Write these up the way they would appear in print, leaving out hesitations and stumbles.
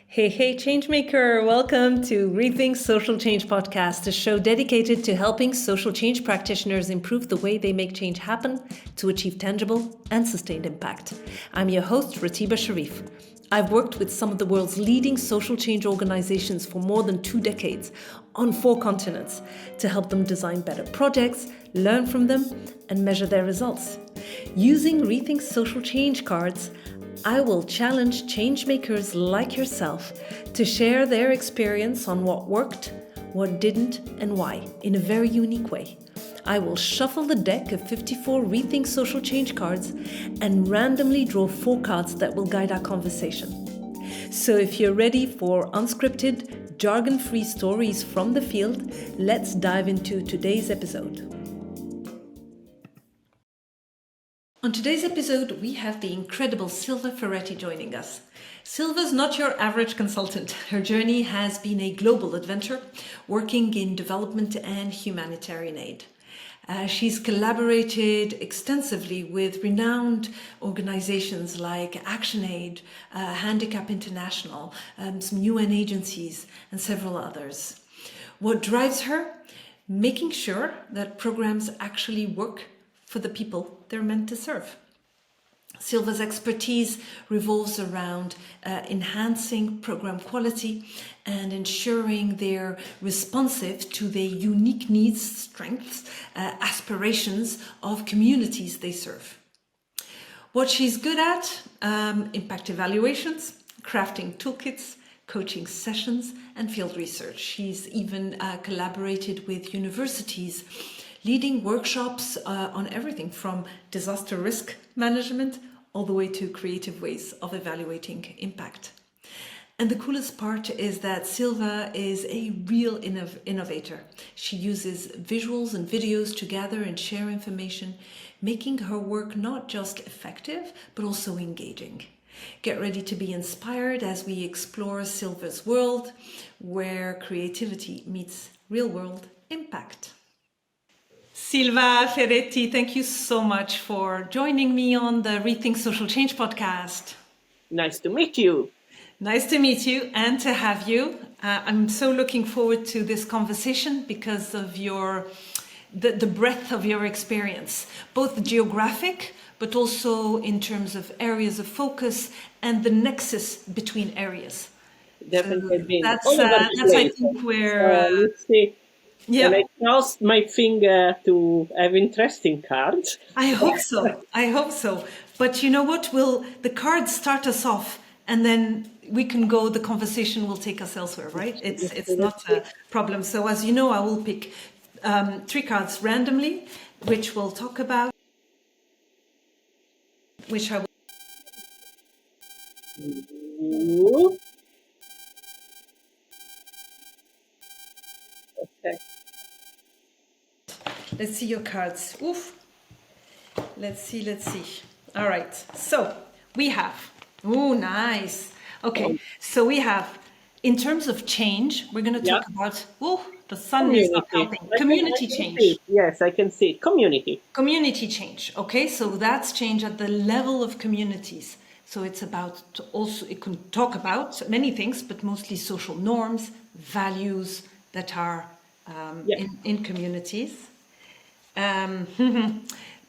Hey, hey, Changemaker! Welcome to Rethink Social Change Podcast, a show dedicated to helping social change practitioners improve the way they make change happen to achieve tangible and sustained impact. I'm your host, Ratiba Sharif. I've worked with some of the world's leading social change organizations for more than 2 decades on 4 continents to help them design better projects, learn from them, and measure their results. Using Rethink Social Change cards, I will challenge changemakers like yourself to share their experience on what worked, what didn't, and why, in a very unique way. I will shuffle the deck of 54 Rethink Social Change cards and randomly draw 4 cards that will guide our conversation. So if you're ready for unscripted, jargon-free stories from the field, let's dive into today's episode. On today's episode, we have the incredible Silva Firretti joining us. Silva's not your average consultant. Her journey has been a global adventure, working in development and humanitarian aid. She's collaborated extensively with renowned organizations like ActionAid, Handicap International, some UN agencies, and several others. What drives her? Making sure that programs actually work for the people they're meant to serve. Silva's expertise revolves around enhancing program quality and ensuring they're responsive to the unique needs, strengths, aspirations of communities they serve. What she's good at, impact evaluations, crafting toolkits, coaching sessions, and field research. She's even collaborated with universities, leading workshops on everything from disaster risk management all the way to creative ways of evaluating impact. And the coolest part is that Silva is a real innovator. She uses visuals and videos to gather and share information, making her work not just effective, but also engaging. Get ready to be inspired as we explore Silva's world, where creativity meets real-world impact. Silva Firretti, thank you so much for joining me on the Rethink Social Change podcast. Nice to meet you. Nice to meet you and to have you. I'm so looking forward to this conversation because of the breadth of your experience, both geographic, but also in terms of areas of focus and the nexus between areas. Definitely. That's I think where. Let's see. Yeah. And I crossed my finger to have interesting cards. I hope so. I hope so. But you know what? The cards start us off, and then we can go. The conversation will take us elsewhere, right? It's not a problem. So as you know, I will pick 3 cards randomly, which we'll talk about. Which I will. Ooh. Okay. Let's see your cards. Oof. Let's see. All right. So we have. Oh, nice. Okay. So we have, in terms of change, we're going to talk about. Oh, the sun is not helping. Community change. Yes, I can see it. Community. Community change. Okay. So that's change at the level of communities. So it's about it can talk about many things, but mostly social norms, values that are in communities.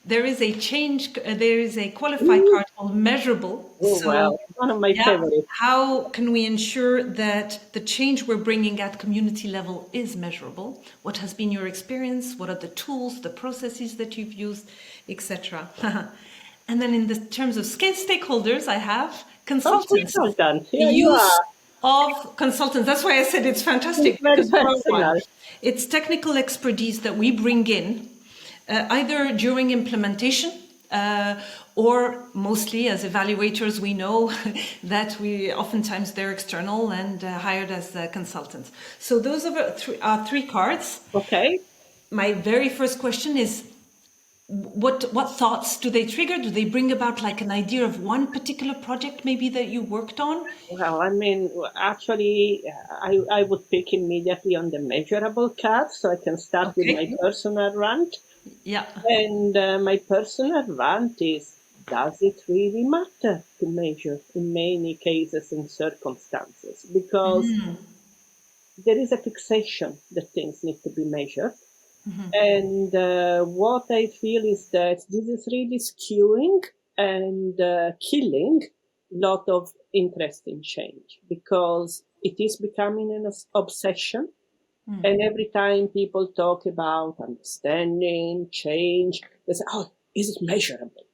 There is a qualified card called measurable. Oh, wow. One of my favorites. How can we ensure that the change we're bringing at community level is measurable? What has been your experience? What are the tools, the processes that you've used, etc.? And then in the terms of stakeholders, I have consultants. Consultant. Here Use of consultants. That's why I said it's fantastic. It's technical expertise that we bring in, either during implementation or mostly as evaluators. We know that oftentimes they're external and hired as consultants. So those are 3 cards. Okay. My very first question is, what thoughts do they trigger? Do they bring about like an idea of one particular project maybe that you worked on? Well, I mean, actually, I would pick immediately on the measurable card, so I can start with my personal rant. Yeah. And my personal rant is does it really matter to measure in many cases and circumstances? Because there is a fixation that things need to be measured. And what I feel is that this is really skewing and killing a lot of interest in change, because it is becoming an obsession. And every time people talk about understanding, change, they say, oh, is it measurable?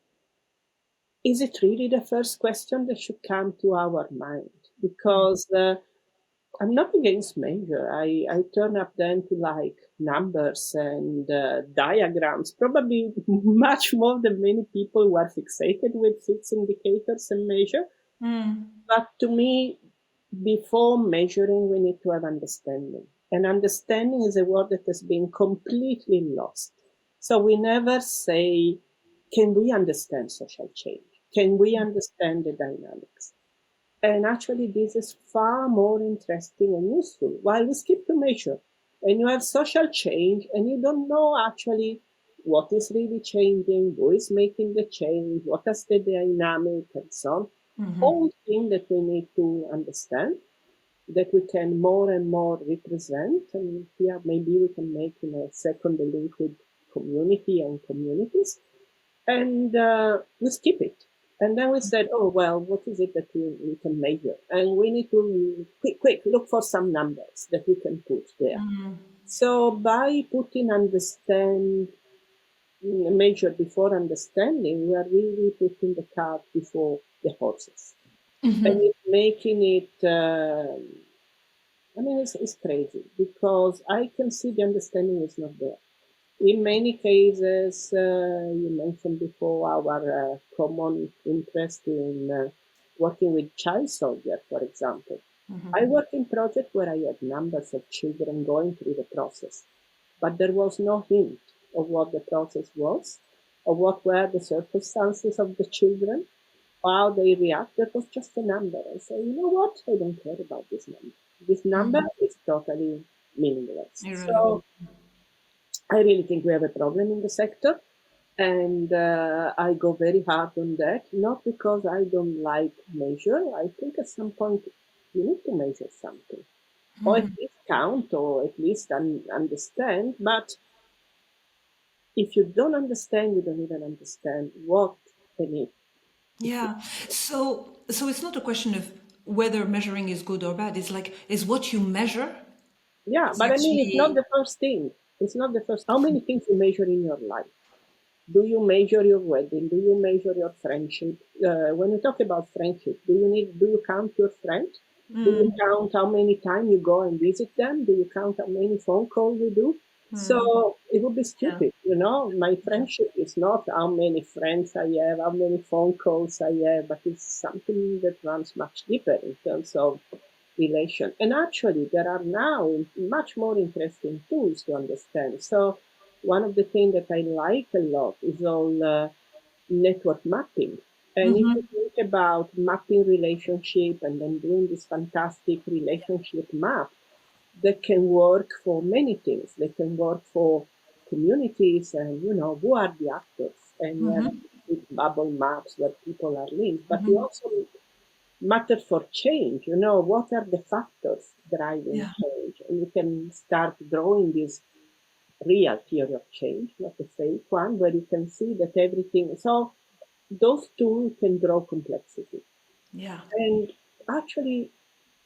Is it really the first question that should come to our mind? Because I'm not against measure. I turn up then to like numbers and diagrams, probably much more than many people who are fixated with fixed indicators and measure. But to me, before measuring, we need to have understanding. And understanding is a word that has been completely lost. So we never say, can we understand social change? Can we understand the dynamics? And actually, this is far more interesting and useful. While we skip to measure, and you have social change, and you don't know actually what is really changing, who is making the change, what is the dynamic, and so on. All things that we need to understand, that we can more and more represent. And here, maybe we can make in a second the link with community and communities. And we skip it. And then we said, oh, well, what is it that we can measure? And we need to quick look for some numbers that we can put there. So by putting measure before understanding, we are really putting the cart before the horses. And it's making it, it's crazy, because I can see the understanding is not there. In many cases, you mentioned before our common interest in working with child soldiers, for example. I worked in projects where I had numbers of children going through the process, but there was no hint of what the process was, or what were the circumstances of the children, how they react. That was just a number. I say, you know what? I don't care about this number. This number is totally meaningless. So I really think we have a problem in the sector, and I go very hard on that. Not because I don't like measure. I think at some point you need to measure something, or at least count, or at least understand. But if you don't understand, you don't even understand what any. Yeah. So it's not a question of whether measuring is good or bad. It's like, is what you measure Yeah, is but I mean, it's not actually. the first thing. It's not the first. How many things you measure in your life? Do you measure your wedding? Do you measure your friendship? When you talk about friendship, do you count your friend? Do you count how many times you go and visit them? Do you count how many phone calls you do? So it would be Yeah. stupid, you know. My friendship is not how many friends I have, how many phone calls I have, but it's something that runs much deeper in terms of relation. And actually, there are now much more interesting tools to understand. So one of the things that I like a lot is all network mapping. And if you think about mapping relationship and then doing this fantastic relationship map, that can work for many things. They can work for communities and, who are the actors. And you have big bubble maps where people are linked. But you also matter for change, what are the factors driving Yeah. change? And you can start drawing this real theory of change, not a fake one, where you can see that everything. So those tools can draw complexity. Yeah. And actually,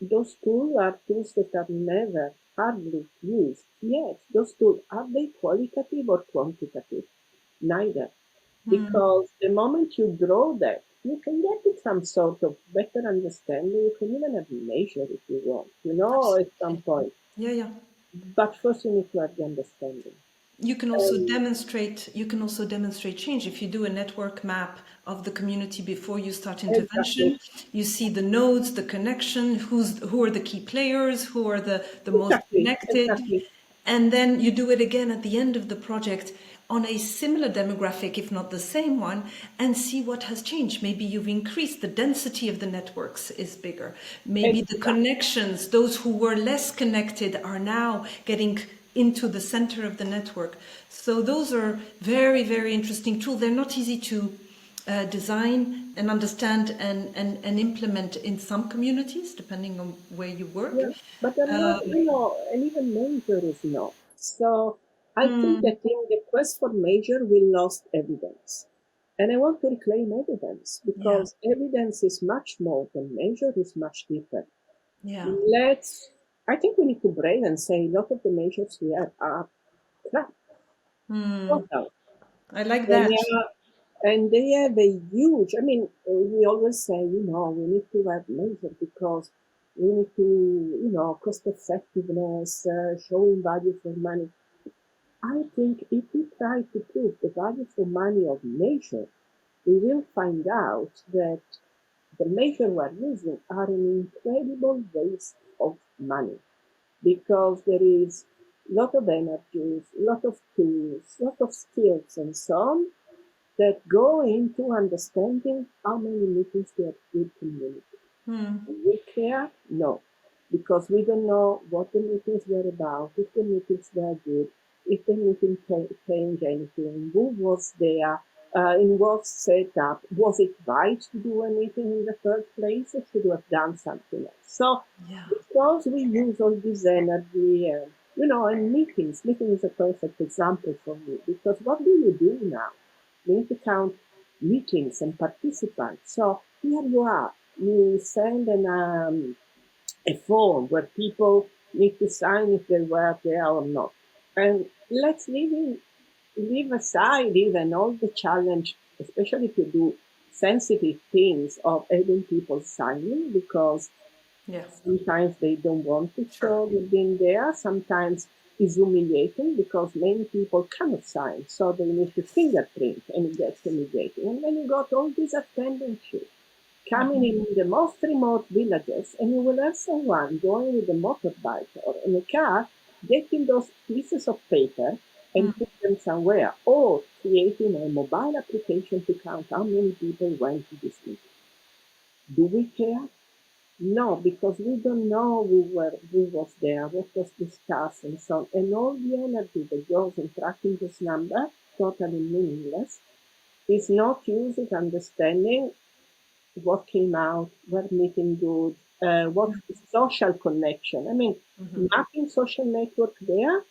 those tools are tools that are never hardly used. Yes, those tools, are they qualitative or quantitative? Neither. Because the moment you draw that, you can get to some sort of better understanding. You can even have measure if you want, at some Absolutely. point. Yeah. Yeah. But first you need to have the understanding. Um, You can also demonstrate change. If you do a network map of the community before you start exactly. intervention, you see the nodes, the connection, who are the key players, who are the most Exactly. connected. Exactly. And then you do it again at the end of the project on a similar demographic, if not the same one, and see what has changed. Maybe you've increased the density of the networks is bigger. Maybe the Exactly. connections, those who were less connected are now getting into the center of the network. So those are very, very interesting tools. They're not easy design and understand and implement in some communities, depending on where you work. Yeah, but I'm not, and even major is not. So I think Mm, that in the quest for major, we lost evidence. And I want to reclaim evidence yeah, because evidence is much more than measure, is much deeper. yeah. I think we need to break and say a lot of the measures we have are crap, total. I like And, that. yeah, and they have a huge, I mean, we always say, we need to have measure because we need to, cost effectiveness, showing value for money. I think if we try to prove the value for money of measure, we will find out that the measure we're using are an incredible waste of money because there is a lot of energies, a lot of tools, a lot of skills and so on that go into understanding how many meetings we have with community. Do we care? No, because we don't know what the meetings were about, if the meetings were good, if the meeting changed anything, who was there, in what setup, was it right to do a meeting in the first place, or should we have done something else? So, Yeah. because we use all this energy, and meeting is a perfect example for me, because what do you do now? We need to count meetings and participants. So here you are. You send a form where people need to sign if they were there or not. And let's leave aside even all the challenge, especially to do sensitive things of having people signing because Yeah. sometimes they don't want to Sure. show they've been there. Sometimes it's humiliating because many people cannot sign, so they need to fingerprint, and it gets humiliating. And then you got all these attendance sheets coming in the most remote villages, and you will have someone going with a motorbike or in a car, getting those pieces of paper and put them somewhere, or creating a mobile application to count how many people went to this meeting. Do we care? No, because we don't know who was there, what was discussed, and so on. And all the energy that goes in tracking this number, totally meaningless, is not used in understanding what came out, what meeting good, what social connection. I mean, mapping social network there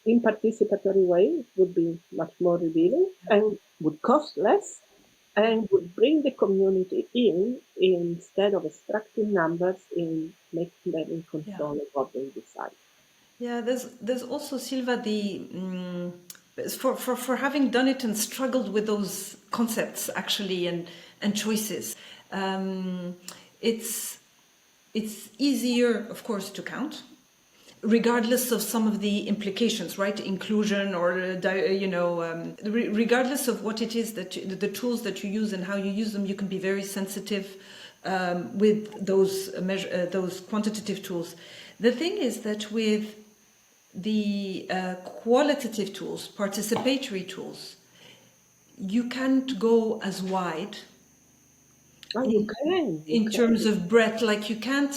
in participatory way would be much more revealing and would cost less and would bring the community in instead of extracting numbers in making them in Yeah. control of what they decide. Yeah, there's also Silva for having done it and struggled with those concepts actually and choices. Um, it's it's easier, of course, to count, regardless of some of the implications, right? Inclusion or regardless of what it is that the tools that you use and how you use them, you can be very sensitive with those quantitative tools. The thing is that with the qualitative tools, participatory tools, you can't go as wide Oh, in, you in terms can, of breadth. Like you can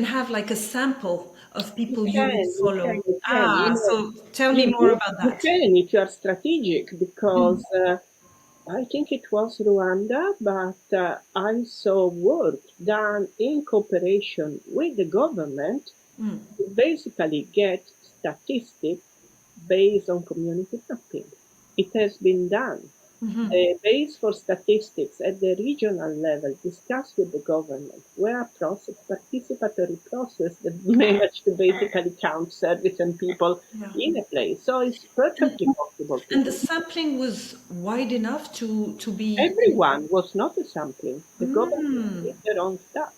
have like a sample of people you would you follow. can, you can. Ah, so tell me You, more you, about you that. can if you are strategic because I think it was Rwanda, but I saw work done in cooperation with the government to basically get statistics based on community mapping. It has been done. The base for statistics at the regional level discussed with the government were a participatory process that managed to basically count service and people Yeah. in a place. So it's perfectly possible to And the do. sampling was wide enough to be. Everyone was not a sampling. The government did their own stuff.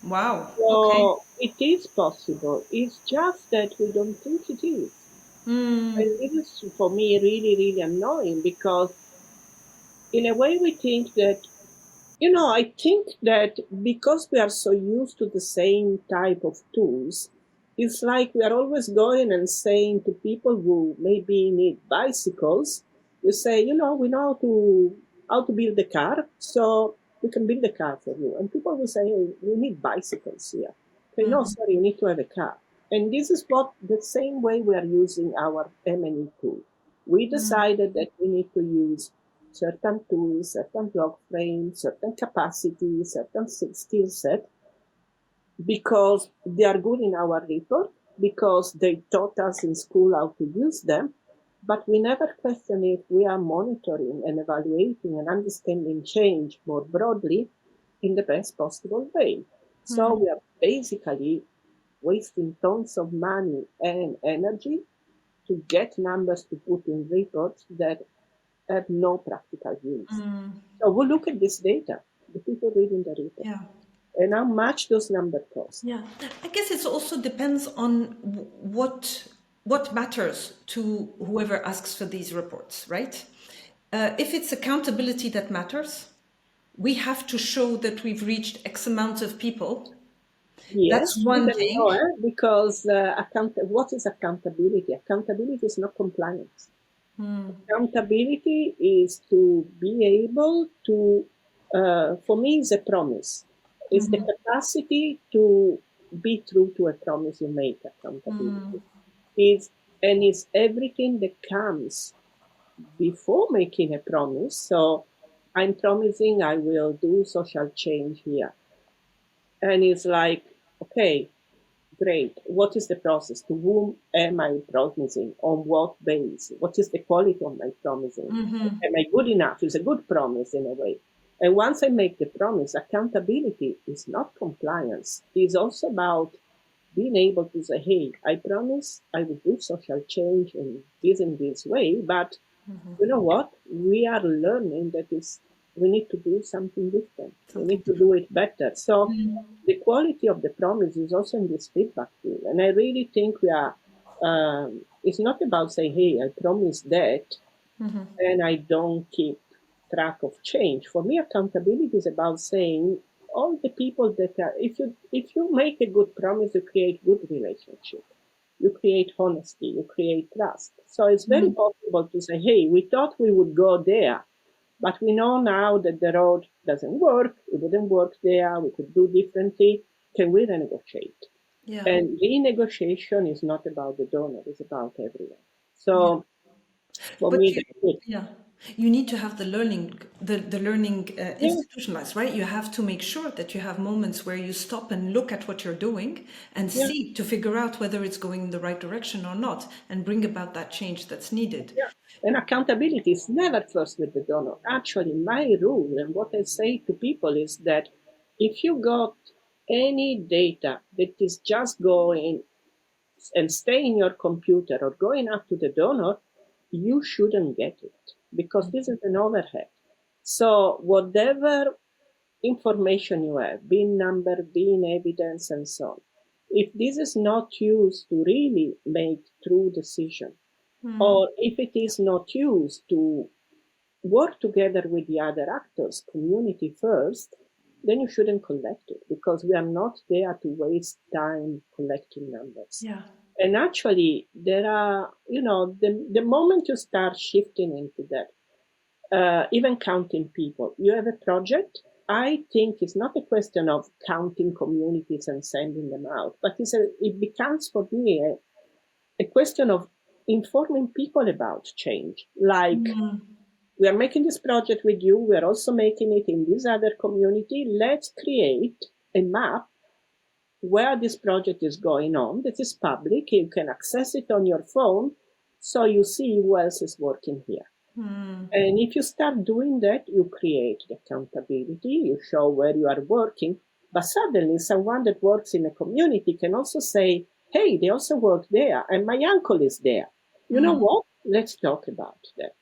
Wow. Okay. So it is possible. It's just that we don't think it is. And this is for me really, really annoying because in a way we think that, I think that because we are so used to the same type of tools, it's like we are always going and saying to people who maybe need bicycles, you say, we know how to build a car, so we can build a car for you. And people will say, hey, we need bicycles here. Okay, no, sorry, you need to have a car. And this is what the same way we are using our M&E tool. We decided that we need to use certain tools, certain block frames, certain capacity, certain skill set, because they are good in our report, because they taught us in school how to use them, but we never question if we are monitoring and evaluating and understanding change more broadly in the best possible way. So we are basically wasting tons of money and energy to get numbers to put in reports that have no practical use. So we look at this data, the people reading the report, Yeah. and how much those numbers cost. Yeah, I guess it also depends on what matters to whoever asks for these reports, right? If it's accountability that matters, we have to show that we've reached X amount of people. That's Yes, one even thing. more, because what is accountability? Accountability is not compliance. Accountability is to be able to, for me, is a promise. It's the capacity to be true to a promise you make. Accountability is, and it's everything that comes before making a promise. So I'm promising I will do social change here, and it's like, okay, great. What is the process? To whom am I promising? On what base? What is the quality of my promising? Am I good enough? Is a good promise in a way. And once I make the promise, accountability is not compliance. It's also about being able to say, hey, I promise I will do social change in this way, but you know what? We are learning that is we need to do something different. We Something need to different. do it better. So the quality of the promise is also in this feedback tool. And I really think we are. It's not about saying, "Hey, I promise that," and I don't keep track of change. For me, accountability is about saying all the people that are. If you make a good promise, you create good relationship. You create honesty, you create trust. So it's very possible to say, hey, we thought we would go there, but we know now that the road doesn't work, it wouldn't work there, we could do differently. Can we renegotiate? Yeah. And renegotiation is not about the donor, it's about everyone. Yeah. So for But me, you, that's it. yeah, you need to have the learning Yeah, institutionalized, right? You have to make sure that you have moments where you stop and look at what you're doing and yeah, see to figure out whether it's going in the right direction or not, and bring about that change that's needed. yeah. And accountability is never first with the donor. Actually, my rule and what I say to people is that if you got any data that is just going and stay in your computer or going up to the donor, you shouldn't get it because this is an overhead. So whatever information you have, being number, being evidence, and so on, if this is not used to really make true decision, or if it is not used to work together with the other actors, community first, then you shouldn't collect it because we are not there to waste time collecting numbers. Yeah. And actually, there are, the moment you start shifting into that, even counting people, you have a project. I think it's not a question of counting communities and sending them out, but it becomes for me a question of informing people about change. Like, we are making this project with you, we are also making it in this other community. Let's create a map where this project is going on. That is public. You can access it on your phone, so you see who else is working here. And if you start doing that, you create the accountability, you show where you are working. But suddenly, someone that works in a community can also say, hey, they also work there, and my uncle is there. You know what? Let's talk about that.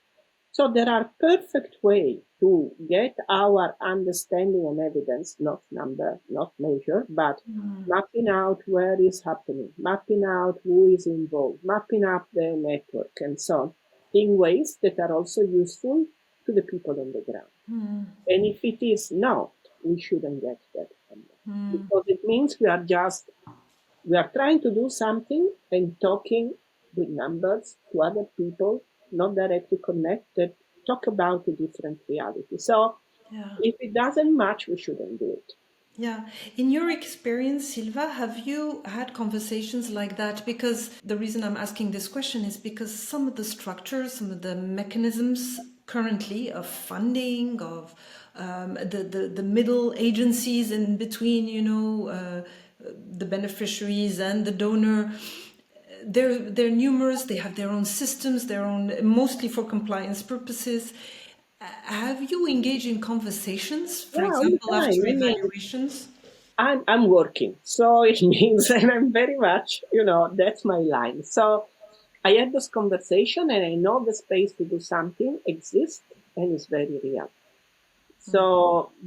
So there are perfect ways to get our understanding and evidence, not number, not measure, but mapping out where is happening, mapping out who is involved, mapping out the network and so on, in ways that are also useful to the people on the ground. And if it is not, we shouldn't get that number because it means we are trying to do something and talking with numbers to other people, not directly connected, talk about a different reality. So Yeah. if it doesn't match, we shouldn't do it. Yeah. In your experience, Silva, have you had conversations like that? Because the reason I'm asking this question is because some of the structures, some of the mechanisms currently of funding, of the middle agencies in between, the beneficiaries and the donor. They're numerous. They have their own systems, their own, mostly for compliance purposes. Have you engaged in conversations, for Yeah, all the example, time. after I mean, evaluations? I'm working, so it means, and I'm very much, that's my line. So I had this conversation, and I know the space to do something exists and is very real. So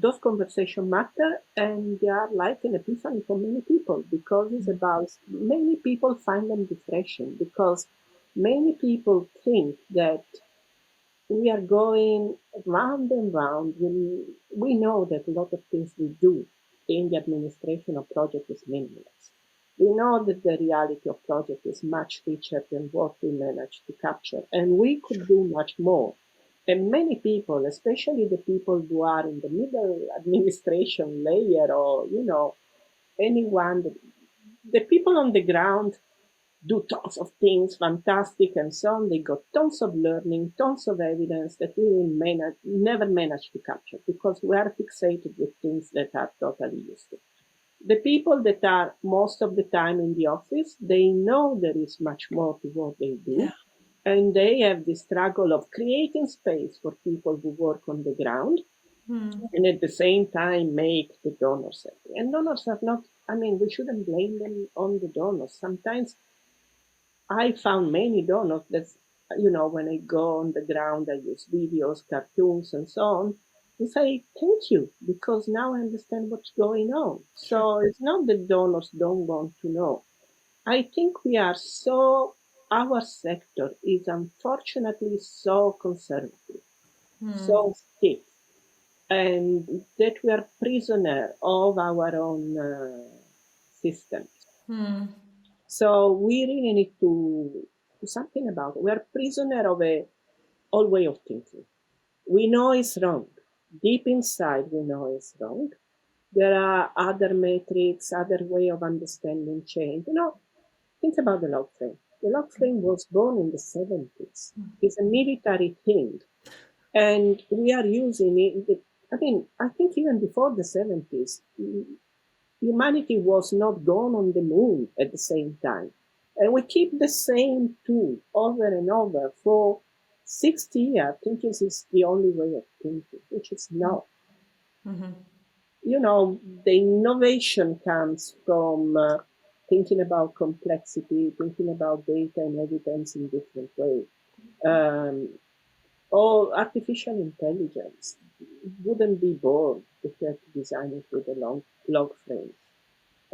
those conversations matter, and they are like an epiphany for many people because it's about many people find them refreshing because many people think that we are going round and round. We know that a lot of things we do in the administration of project is meaningless. We know that the reality of project is much richer than what we manage to capture, and we could do much more. And many people, especially the people who are in the middle administration layer, or anyone, the people on the ground do tons of things, fantastic, and so on. They got tons of learning, tons of evidence that we will never manage to capture because we are fixated with things that are totally useful. The people that are most of the time in the office, they know there is much more to what they Yeah. do. And they have the struggle of creating space for people who work on the ground and at the same time make the donors happy. And donors are not, I mean, we shouldn't blame them on the donors. Sometimes I found many donors that, when I go on the ground, I use videos, cartoons, and so on. I say, thank you, because now I understand what's going on. Sure. So it's not that donors don't want to know. I think we are so, our sector is unfortunately so conservative, so stiff, and that we are prisoner of our own systems. So we really need to do something about it. We are prisoner of a old way of thinking. We know it's wrong. Deep inside, we know it's wrong. There are other metrics, other way of understanding change. Think about the log frame. The log frame was born in the 70s. It's a military thing. And we are using it. I mean, I think even before the 70s, humanity was not gone on the moon at the same time. And we keep the same tool over and over for 60 years, thinking this is the only way of thinking, which is not. The innovation comes from thinking about complexity, thinking about data and evidence in different ways. Um, or artificial intelligence wouldn't be born if we had to design it with a long log frame.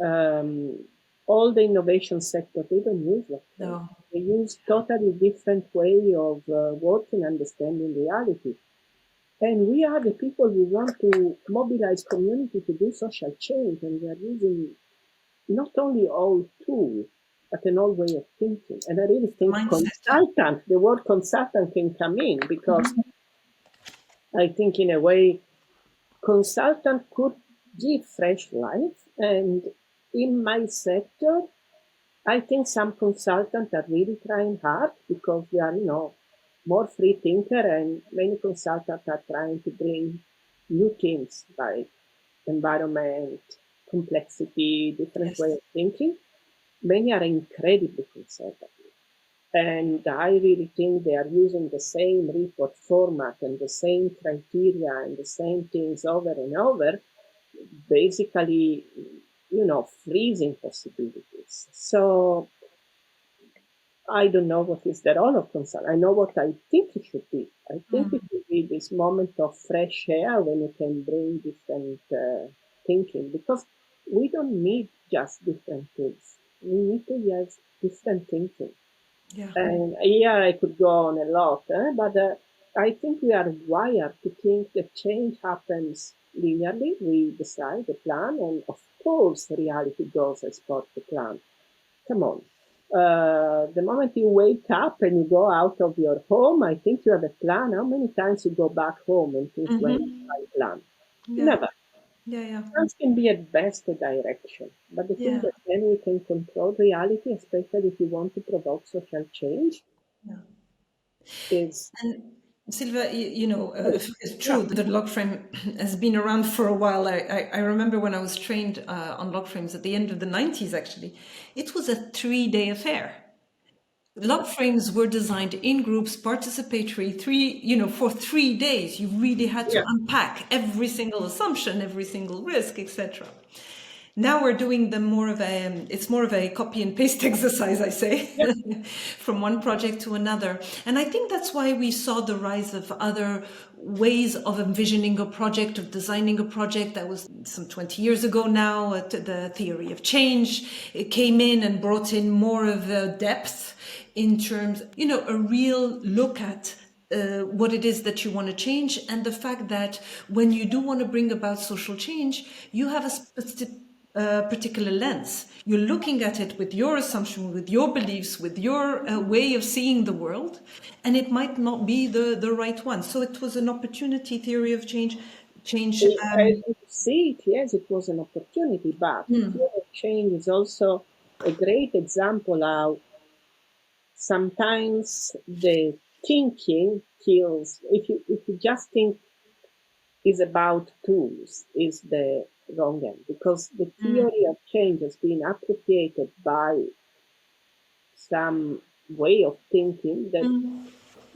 um, all the innovation sector, they don't use blockchain. No. They use totally different way of working, understanding reality. And we are the people who want to mobilize community to do social change, and we are using not only old tools, but an old way of thinking. And I really The think mindset. consultant, the word consultant can come in because I think in a way consultant could give fresh life. And in my sector, I think some consultants are really trying hard because they are, more free thinker, and many consultants are trying to bring new things like environment, complexity, different way Yes. of thinking. Many are incredibly conservative. And I really think they are using the same report format and the same criteria and the same things over and over, basically, freezing possibilities. So I don't know what is the role of consult. I know what I think it should be. I think it should be this moment of fresh air when you can bring different thinking because we don't need just different things. We need to have different thinking. Yeah. And here I could go on a lot, but I think we are wired to think that change happens linearly. We decide the plan, and of course, reality goes as per the plan. Come on. The moment you wake up and you go out of your home, I think you have a plan. How many times you go back home and things went by plan? Yeah. Never. Yeah. Yeah. Plans can be at best a direction, but the thing Yeah. that then we can control reality, especially if you want to provoke social change, Yeah. is And Silva, it's Yeah, true that log frame has been around for a while. I remember when I was trained on log frames at the end of the 90s, actually, it was a 3-day affair. Log frames were designed in groups, participatory, for 3 days. You really had to yeah, unpack every single assumption, every single risk, etc. Now we're doing them it's more of a copy and paste exercise, I say, yeah. from one project to another. And I think that's why we saw the rise of other ways of envisioning a project, of designing a project. That was some 20 years ago now. The theory of change, it came in and brought in more of a depth in terms, a real look at what it is that you want to change, and the fact that when you do want to bring about social change, you have a particular lens. You're looking at it with your assumption, with your beliefs, with your way of seeing the world, and it might not be the right one. So it was an opportunity theory of change. Change. As you see it, yes, it was an opportunity, but theory of change is also a great example how sometimes the thinking kills. If you just think is about tools, is the wrong end, because the theory of change has been appropriated by some way of thinking that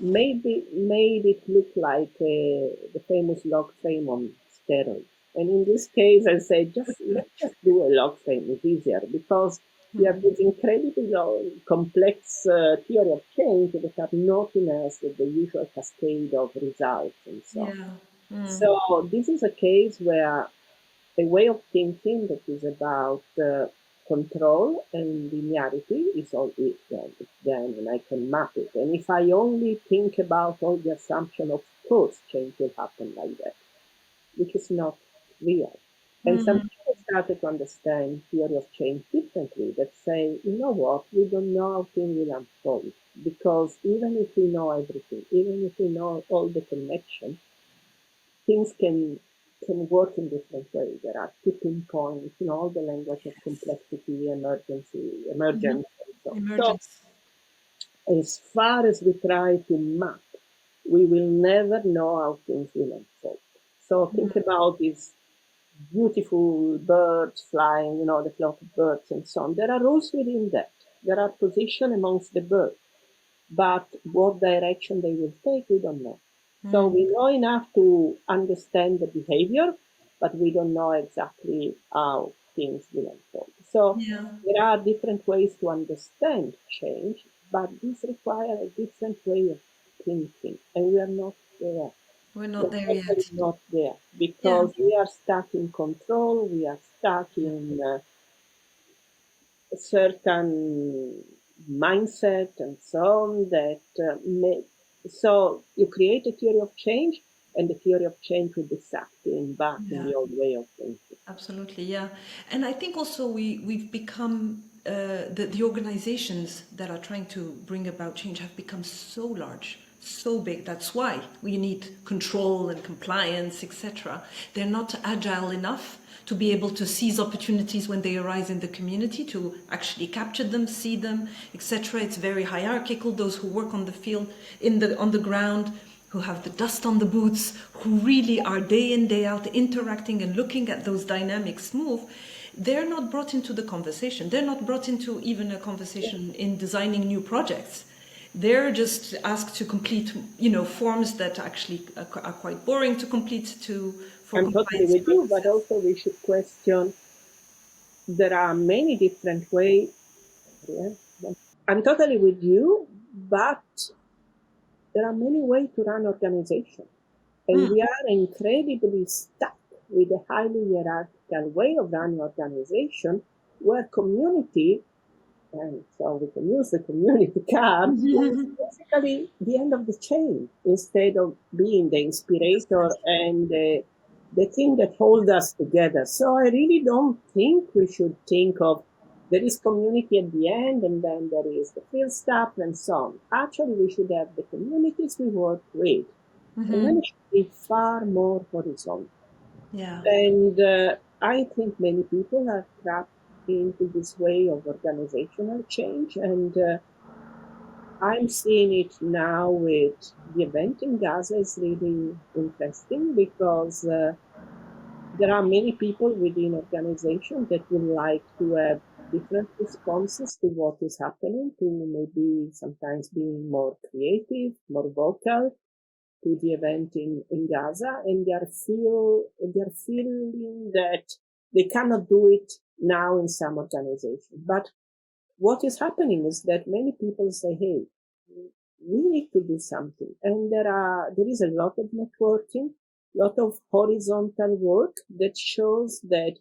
maybe made it look like the famous log frame on steroids. And in this case, I say let's just do a log frame. It's easier because you have this incredibly complex theory of change that have nothing else than the usual cascade of results and so on. Yeah. So this is a case where a way of thinking that is about control and linearity is all it then. It's then, and I can map it. And if I only think about all the assumption, of course, change will happen like that, which is not real. And some people started to understand theory of change differently, that say, you know what, we don't know how things will unfold. Because even if we know everything, even if we know all the connections, things can work in different ways. There are tipping points, all the language of complexity, emergence, and so on. So Emergence. as far as we try to map, we will never know how things will unfold. So think about these beautiful birds flying, the flock of birds and so on. There are rules within that. There are position amongst the birds, but what direction they will take, we don't know. So we know enough to understand the behavior, but we don't know exactly how things will unfold. So Yeah. there are different ways to understand change, but this requires a different way of thinking, and we are not there. We're not We're there totally yet. not there Yeah. because we are stuck in control, we are stuck in a certain mindset and so on that so you create a theory of change, and the theory of change will be sucked in back in Yeah. the old way of thinking. Absolutely, yeah. And I think also we've become the organizations that are trying to bring about change have become so large, so big. That's why we need control and compliance, etc. They're not agile enough to be able to seize opportunities when they arise in the community, to actually capture them, see them, etc. It's very hierarchical. Those who work on the field, on the ground, who have the dust on the boots, who really are day in, day out interacting and looking at those dynamics move, they're not brought into the conversation. They're not brought into even a conversation in designing new projects. They're just asked to complete, forms that actually are quite boring to complete for I'm totally compliance with you, but purposes. also we should question there are many different ways. Yeah, I'm totally with you, but there are many ways to run organization. And we are incredibly stuck with a highly hierarchical way of running organization where community, and so we can use the community card, is basically the end of the chain instead of being the inspirator and the thing that holds us together. So I really don't think we should think of there is community at the end and then there is the field staff and so on. Actually, we should have the communities we work with, and then it should be far more horizontal. Yeah. And I think many people are trapped into this way of organizational change. And I'm seeing it now with the event in Gaza is really interesting because there are many people within organizations that would like to have different responses to what is happening, to maybe sometimes being more creative, more vocal to the event in Gaza, and they're feeling that they cannot do it now in some organizations. But what is happening is that many people say, hey, we need to do something. And there is a lot of networking, lot of horizontal work that shows that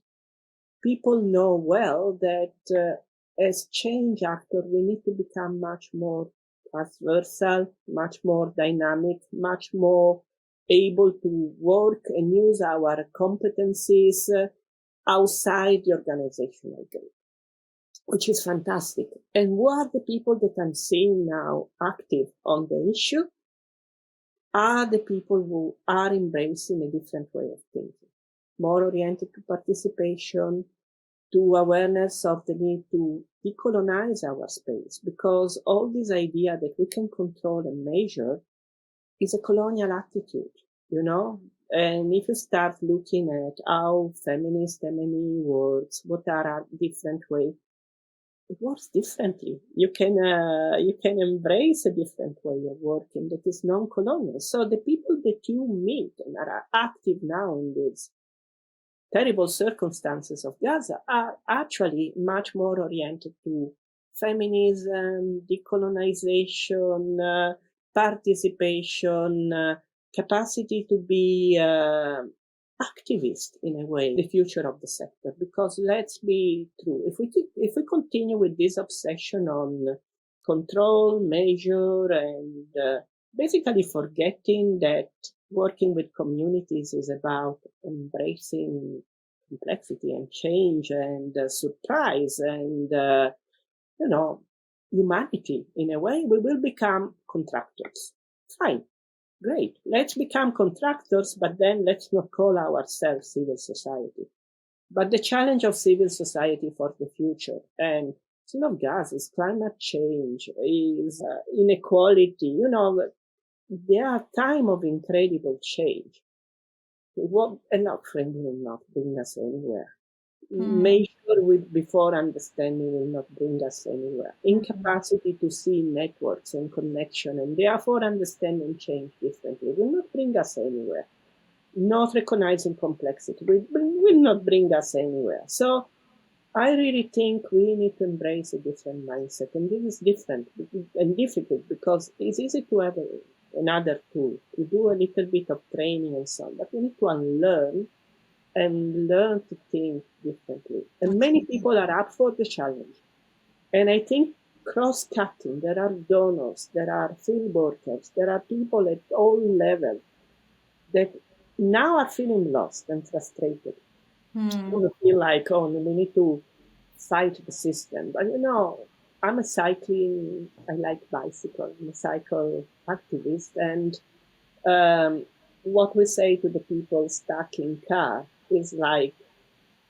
people know well that as change actor, we need to become much more transversal, much more dynamic, much more able to work and use our competencies outside the organizational group, which is fantastic. And who are the people that I'm seeing now active on the issue? Are the people who are embracing a different way of thinking, more oriented to participation, to awareness of the need to decolonize our space, because all this idea that we can control and measure is a colonial attitude, you know? And if you start looking at how feminist M&E works, what are our different ways, it works differently. You can embrace a different way of working that is non-colonial. So the people that you meet and are active now in this terrible circumstances of Gaza are actually much more oriented to feminism, decolonization, participation, capacity to be activist in a way, the future of the sector. Because let's be true, if we continue with this obsession on control, measure, and basically forgetting that working with communities is about embracing complexity and change and surprise and, humanity in a way, we will become contractors. Fine. Great. Let's become contractors, but then let's not call ourselves civil society. But the challenge of civil society for the future, and it's not gas, it's climate change, is inequality, there are time of incredible change. Enough framing will not bring us anywhere. Measure with before understanding will not bring us anywhere. Incapacity to see networks and connection and therefore understanding change differently will not bring us anywhere. Not recognizing complexity will not bring us anywhere. So I really think we need to embrace a different mindset. And this is different and difficult because it's easy to have another tool, to do a little bit of training and so on, but we need to unlearn and learn to think differently. And many people are up for the challenge. And I think cross-cutting, there are donors, there are field workers, there are people at all levels that now are feeling lost and frustrated. We feel like, we need to fight the system. But I'm I like bicycle, I'm a cycle activist. And what we say to the people stuck in car is like,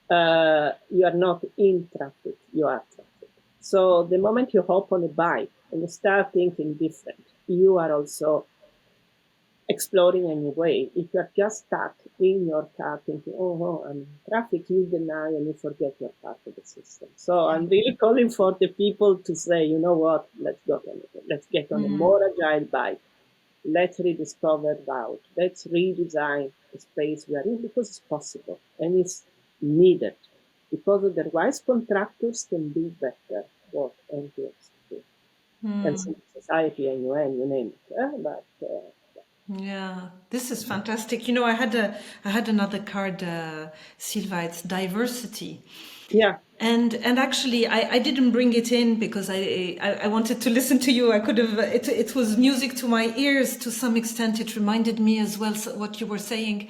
you are not in traffic, you are traffic. So the moment you hop on a bike and you start thinking different, you are also exploring a new way. If you're just stuck in your car thinking, I'm in traffic, you deny and you forget you're part of the system. So I'm really calling for the people to say, you know what, let's get on a more agile bike. Let's rediscover route. Let's redesign the space we are in because it's possible and it's needed. Because otherwise contractors can do better what NGOs do. And civil society and UN, you name it. Yeah, this is fantastic. I had another card, Silva. It's diversity. Yeah. And actually, I didn't bring it in because I wanted to listen to you. I could have. It was music to my ears to some extent. It reminded me as well what you were saying.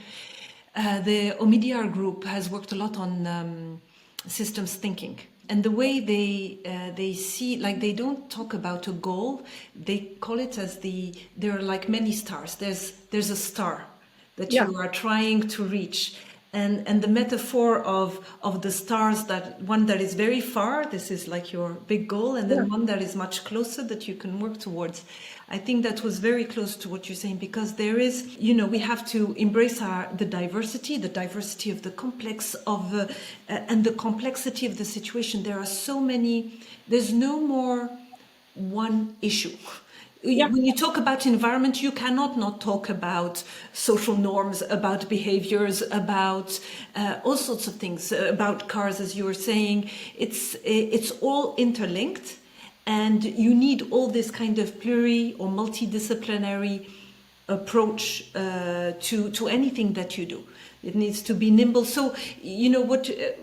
The Omidyar group has worked a lot on systems thinking. And the way they see, like they don't talk about a goal, they call it as there are like many stars. There's a star that Yeah. you are trying to reach. And the metaphor of the stars, that one that is very far, this is like your big goal, and Yeah, then one that is much closer that you can work towards. I think that was very close to what you're saying, because there is, we have to embrace the diversity of the complex of and the complexity of the situation. There are so many. There's no more one issue. yeah, When you talk about environment, you cannot not talk about social norms, about behaviors, about all sorts of things, about cars, as you were saying. It's all interlinked, and you need all this kind of or multidisciplinary approach to anything that you do. It needs to be nimble. So,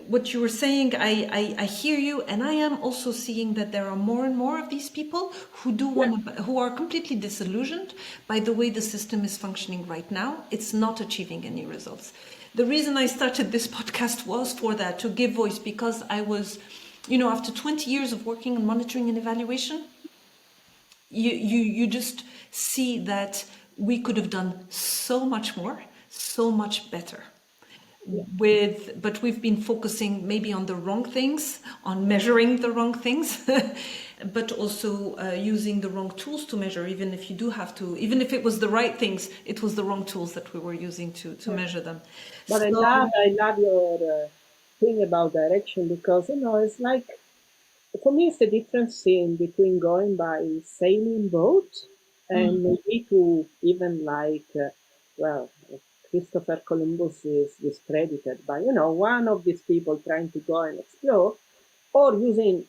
what you were saying, I hear you, and I am also seeing that there are more and more of these people yeah. who are completely disillusioned by the way the system is functioning right now. It's not achieving any results. The reason I started this podcast was for that, to give voice, because I was, after 20 years of working on monitoring and evaluation, you just see that we could have done so much more, so much better. Yeah. But we've been focusing maybe on the wrong things, on measuring the wrong things, but also using the wrong tools to measure. Even if you do have to, even if it was the right things, it was the wrong tools that we were using to Yeah. measure them. But So I love your thing about direction, because it's like, for me, it's the difference in between going by sailing boat and maybe to even like, well, Christopher Columbus is discredited by, one of these people trying to go and explore, or using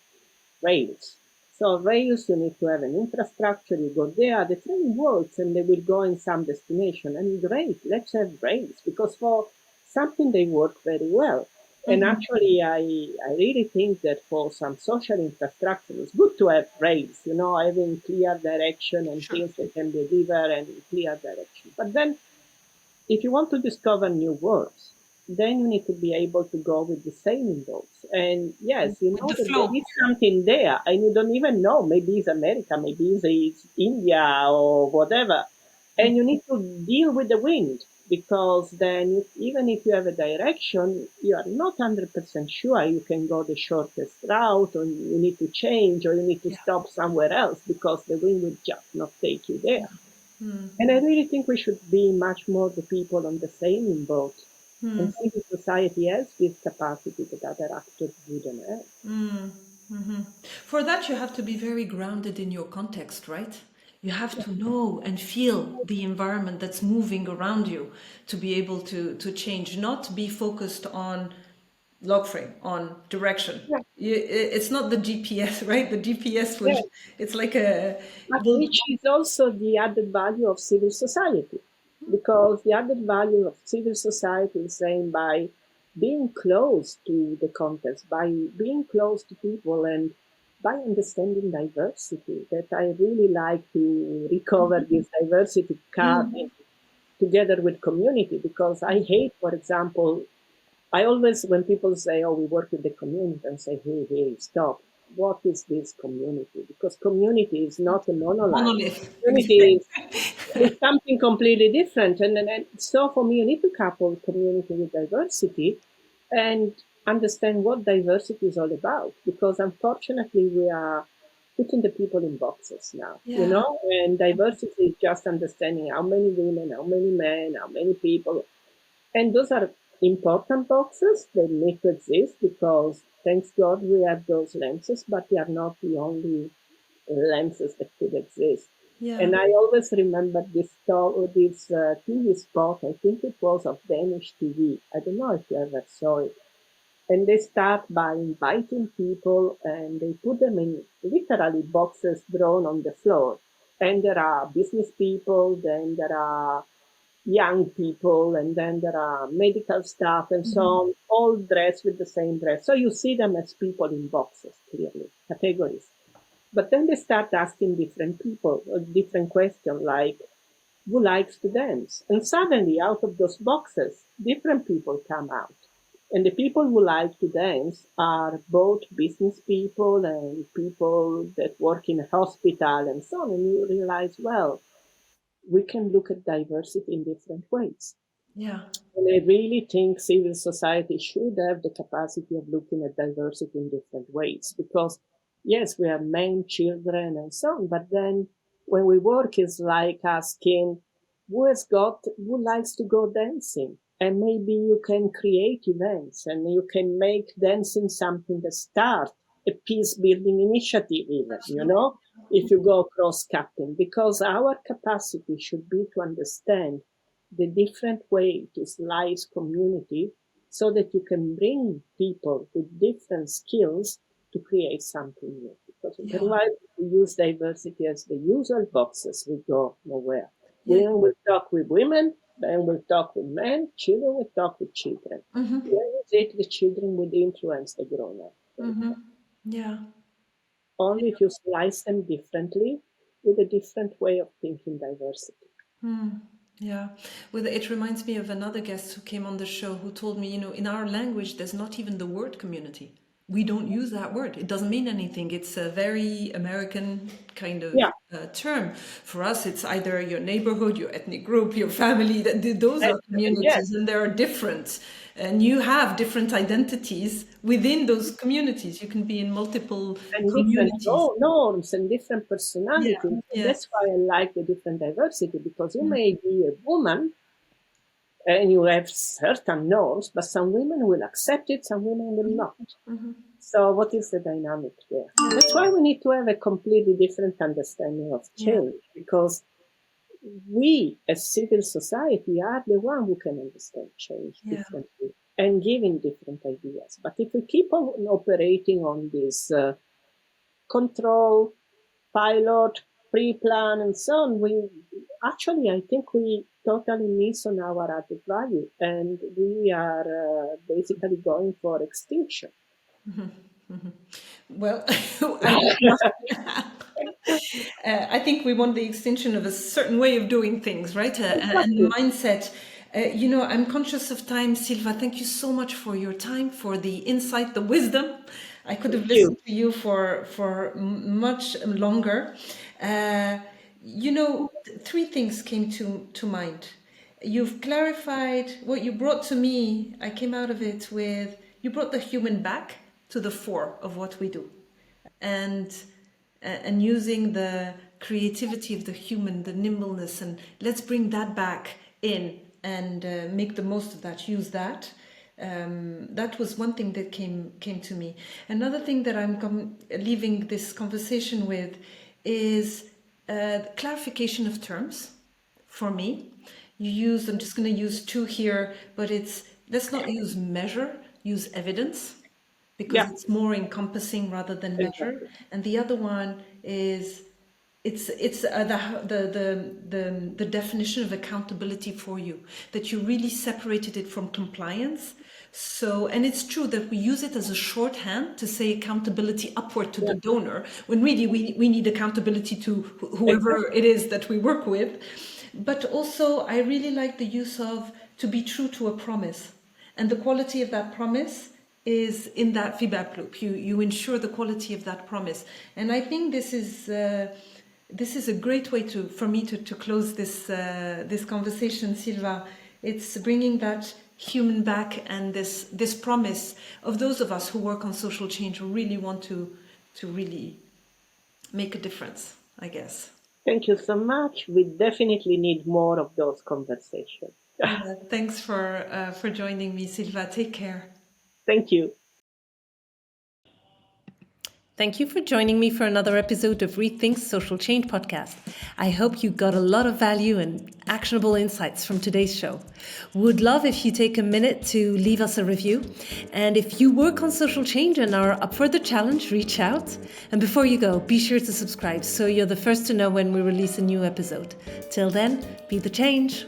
rails. So rails, you need to have an infrastructure, you go there, the train works and they will go in some destination. And great, let's have rails, because for something they work very well. And actually, I really think that for some social infrastructure, it's good to have rails, having clear direction and sure. things that can deliver and clear direction. But then if you want to discover new worlds, then you need to be able to go with the sailing boats. And yes, you With know the that there flow. is something there, and you don't even know. Maybe it's America, maybe it's India or whatever. And you need to deal with the wind, because then even if you have a direction, you are not 100% sure you can go the shortest route, or you need to change, or you need to Yeah. stop somewhere else because the wind will just not take you there. And I really think we should be much more the people on the sailing boat. And civil society has this capacity that other actors wouldn't have. For that, you have to be very grounded in your context, right? You have to know and feel the environment that's moving around you to be able to change, not be focused on log frame, on direction. Yeah, It's not the GPS, right? The GPS will, yeah. it's like a, But will, which is also the added value of civil society. Because the added value of civil society is saying, by being close to the context, by being close to people, and by understanding diversity, that I really like to recover this diversity card together with community, because I hate, for example, I always, when people say, "Oh, we work with the community," and say, "Hey, hey, stop! What is this community?" Because community is not a monolith. monolith. Community is something completely different. And so for me, you need to couple community with diversity and understand what diversity is all about. Because unfortunately, we are putting the people in boxes now, Yeah. and diversity is just understanding how many women, how many men, how many people, and those are important boxes. They need to exist because, thanks God, we have those lenses, but they are not the only lenses that could exist. Yeah. And I always remember this TV spot. I think it was of Danish TV. I don't know if you ever saw it. And they start by inviting people, and they put them in literally boxes drawn on the floor. And there are business people, then there are young people, and then there are medical staff and so on, all dressed with the same dress. So you see them as people in boxes, clearly, categories. But then they start asking different people different questions, like, who likes to dance? And suddenly, out of those boxes, different people come out. And the people who like to dance are both business people and people that work in a hospital and so on. And you realize, well, we can look at diversity in different ways. Yeah. And I really think civil society should have the capacity of looking at diversity in different ways because, yes, we are men, children, and so on. But then when we work, it's like asking who likes to go dancing? And maybe you can create events and you can make dancing something that start a peace building initiative, even, if you go cross cutting, because our capacity should be to understand the different way to slice community so that you can bring people with different skills to create something new. Because Yeah. otherwise, we use diversity as the usual boxes, we go nowhere. Yeah. Women will talk with women, men will talk with men, children will talk with children. When is it the children will influence the grown up? Yeah. Only if you slice them differently with a different way of thinking diversity. Yeah. Well, it reminds me of another guest who came on the show who told me, in our language, there's not even the word community. We don't use that word. It doesn't mean anything. It's a very American kind of Yeah, term. For us, it's either your neighborhood, your ethnic group, your family. Those are and yes, communities, and they are different. And you have different identities within those communities. You can be in multiple and different communities. norms and different Yeah. personalities. Yes. That's why I like the different diversity because you may be a woman and you have certain norms, but some women will accept it, some women will not. So, what is the dynamic there? That's why we need to have a completely different understanding of Yeah. change because we as civil society are the one who can understand change Yeah. differently and giving different ideas. But if we keep on operating on this control, pilot, pre-plan, and so on, I think we totally miss on our added value, and we are basically going for extinction. Well, I think we want the extinction of a certain way of doing things, right? And Exactly. mindset. I'm conscious of time, Silva. Thank you so much for your time, for the insight, the wisdom. I could Thank have you. listened to you for much longer. Uh, three things came to mind. You've clarified what you brought to me. I came out of it with you brought the human back to the fore of what we do, and using the creativity of the human, the nimbleness, and let's bring that back in and make the most of that. Use that. That was one thing that came to me. Another thing that I'm leaving this conversation with is clarification of terms for me. I'm just going to use two here, but let's not use measure, use evidence because Yeah, it's more encompassing rather than measure. exactly. And the other one is it's the definition of accountability for you, that you really separated it from compliance. So, and it's true that we use it as a shorthand to say accountability upward to Yeah, the donor, when really we need accountability to whoever exactly. it is that we work with. But also, I really like the use of to be true to a promise. And the quality of that promise is in that feedback loop. You ensure the quality of that promise. And I think this is a great way for me to close this conversation, Silva. It's bringing that human back and this promise of those of us who work on social change who really want to really make a difference, I guess. Thank you so much. We definitely need more of those conversations. Yeah, thanks for joining me, Silva. Take care. Thank you. Thank you for joining me for another episode of Rethink's Social Change podcast. I hope you got a lot of value and actionable insights from today's show. Would love if you take a minute to leave us a review. And if you work on social change and are up for the challenge, reach out. And before you go, be sure to subscribe so you're the first to know when we release a new episode. Till then, be the change.